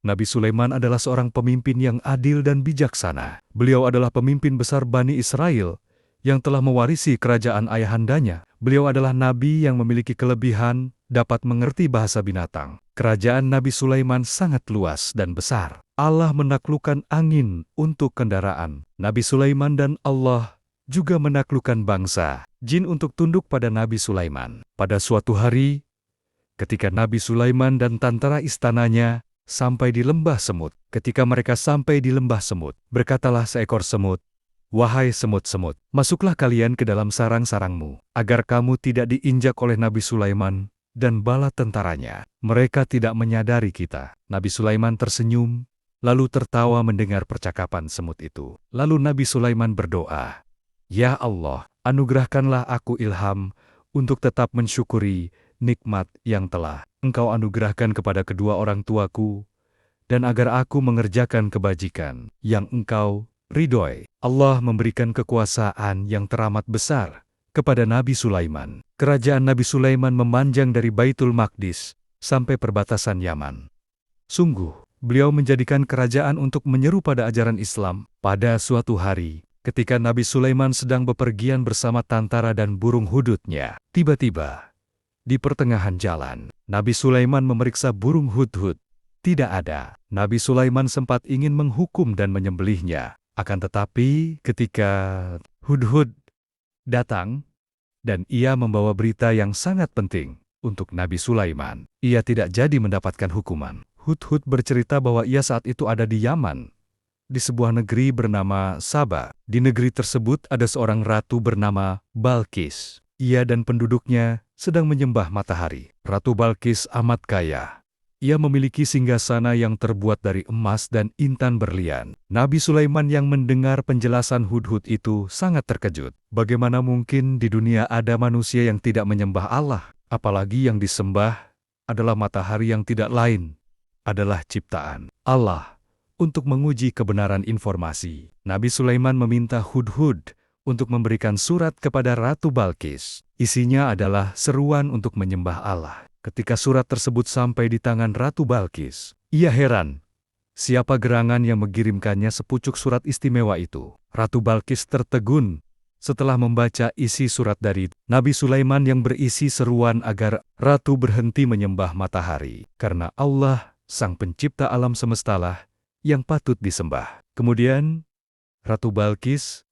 Nabi Sulaiman adalah seorang pemimpin yang adil dan bijaksana. Beliau adalah pemimpin besar Bani Israel yang telah mewarisi kerajaan ayahandanya. Beliau adalah nabi yang memiliki kelebihan dapat mengerti bahasa binatang. Kerajaan Nabi Sulaiman sangat luas dan besar. Allah menaklukkan angin untuk kendaraan. Nabi Sulaiman dan Allah juga menaklukkan bangsa jin untuk tunduk pada Nabi Sulaiman. Pada suatu hari, ketika Nabi Sulaiman dan tentara istananya sampai di lembah semut. Ketika mereka sampai di lembah semut, berkatalah seekor semut, "Wahai semut-semut, masuklah kalian ke dalam sarang-sarangmu, agar kamu tidak diinjak oleh Nabi Sulaiman dan bala tentaranya. Mereka tidak menyadari kita." Nabi Sulaiman tersenyum, lalu tertawa mendengar percakapan semut itu. Lalu Nabi Sulaiman berdoa, "Ya Allah, anugerahkanlah aku ilham untuk tetap mensyukuri nikmat yang telah Engkau anugerahkan kepada kedua orang tuaku, dan agar aku mengerjakan kebajikan yang Engkau ridhoi." Allah memberikan kekuasaan yang teramat besar kepada Nabi Sulaiman. Kerajaan Nabi Sulaiman memanjang dari Baitul Maqdis sampai perbatasan Yaman. Sungguh, beliau menjadikan kerajaan untuk menyeru pada ajaran Islam. Pada suatu hari, ketika Nabi Sulaiman sedang bepergian bersama tentara dan burung hudhudnya, tiba-tiba di pertengahan jalan, Nabi Sulaiman memeriksa burung hudhud. Tidak ada. Nabi Sulaiman sempat ingin menghukum dan menyembelihnya. Akan tetapi, ketika hudhud datang, dan ia membawa berita yang sangat penting untuk Nabi Sulaiman, ia tidak jadi mendapatkan hukuman. Hudhud bercerita bahwa ia saat itu ada di Yaman, di sebuah negeri bernama Saba. Di negeri tersebut ada seorang ratu bernama Balqis. Ia dan penduduknya sedang menyembah matahari. Ratu Balqis amat kaya. Ia memiliki singgasana yang terbuat dari emas dan intan berlian. Nabi Sulaiman yang mendengar penjelasan hudhud itu sangat terkejut. Bagaimana mungkin di dunia ada manusia yang tidak menyembah Allah? Apalagi yang disembah adalah matahari yang tidak lain adalah ciptaan Allah. Untuk menguji kebenaran informasi, Nabi Sulaiman meminta hudhud untuk memberikan surat kepada Ratu Balqis. Isinya adalah seruan untuk menyembah Allah. Ketika surat tersebut sampai di tangan Ratu Balqis, ia heran. Siapa gerangan yang mengirimkannya sepucuk surat istimewa itu? Ratu Balqis tertegun setelah membaca isi surat dari Nabi Sulaiman yang berisi seruan agar Ratu berhenti menyembah matahari. Karena Allah, Sang Pencipta alam semestalah yang patut disembah. Kemudian, Ratu Balqis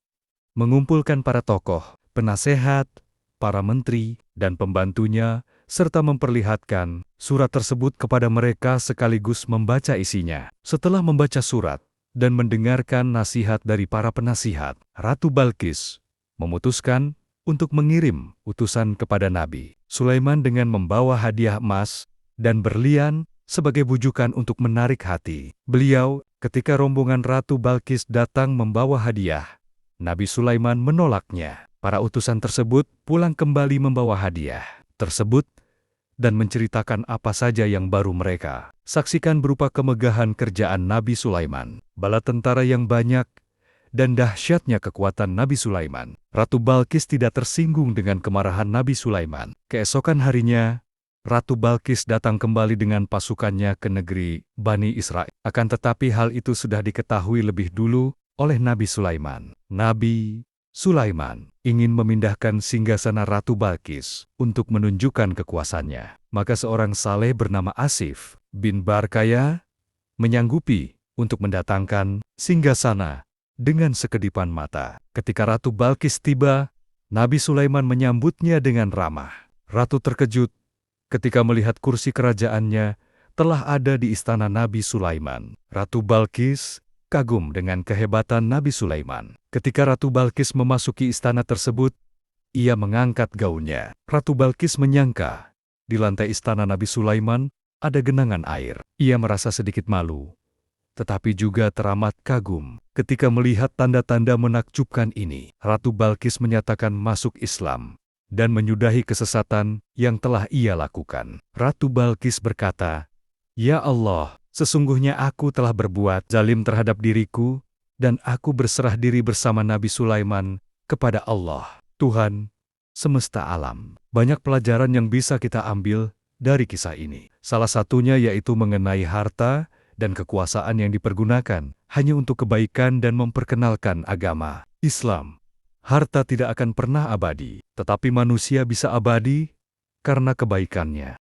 mengumpulkan para tokoh, penasehat, para menteri, dan pembantunya, serta memperlihatkan surat tersebut kepada mereka sekaligus membaca isinya. Setelah membaca surat dan mendengarkan nasihat dari para penasihat, Ratu Balqis memutuskan untuk mengirim utusan kepada Nabi Sulaiman dengan membawa hadiah emas dan berlian sebagai bujukan untuk menarik hati beliau. Ketika rombongan Ratu Balqis datang membawa hadiah, Nabi Sulaiman menolaknya. Para utusan tersebut pulang kembali membawa hadiah tersebut dan menceritakan apa saja yang baru mereka saksikan berupa kemegahan kerjaan Nabi Sulaiman, bala tentara yang banyak, dan dahsyatnya kekuatan Nabi Sulaiman. Ratu Balqis tidak tersinggung dengan kemarahan Nabi Sulaiman. Keesokan harinya, Ratu Balqis datang kembali dengan pasukannya ke negeri Bani Israel. Akan tetapi hal itu sudah diketahui lebih dulu oleh Nabi Sulaiman. Nabi Sulaiman ingin memindahkan singgasana Ratu Balqis untuk menunjukkan kekuasaannya. Maka seorang saleh bernama Asif bin Barkaya menyanggupi untuk mendatangkan singgasana dengan sekedipan mata. Ketika Ratu Balqis tiba, Nabi Sulaiman menyambutnya dengan ramah. Ratu terkejut ketika melihat kursi kerajaannya telah ada di istana Nabi Sulaiman. Ratu Balqis kagum dengan kehebatan Nabi Sulaiman. Ketika Ratu Balqis memasuki istana tersebut, ia mengangkat gaunnya. Ratu Balqis menyangka di lantai istana Nabi Sulaiman ada genangan air. Ia merasa sedikit malu, tetapi juga teramat kagum. Ketika melihat tanda-tanda menakjubkan ini, Ratu Balqis menyatakan masuk Islam dan menyudahi kesesatan yang telah ia lakukan. Ratu Balqis berkata, "Ya Allah, sesungguhnya aku telah berbuat zalim terhadap diriku, dan aku berserah diri bersama Nabi Sulaiman kepada Allah, Tuhan semesta alam." Banyak pelajaran yang bisa kita ambil dari kisah ini. Salah satunya yaitu mengenai harta dan kekuasaan yang dipergunakan hanya untuk kebaikan dan memperkenalkan agama Islam. Harta tidak akan pernah abadi, tetapi manusia bisa abadi karena kebaikannya.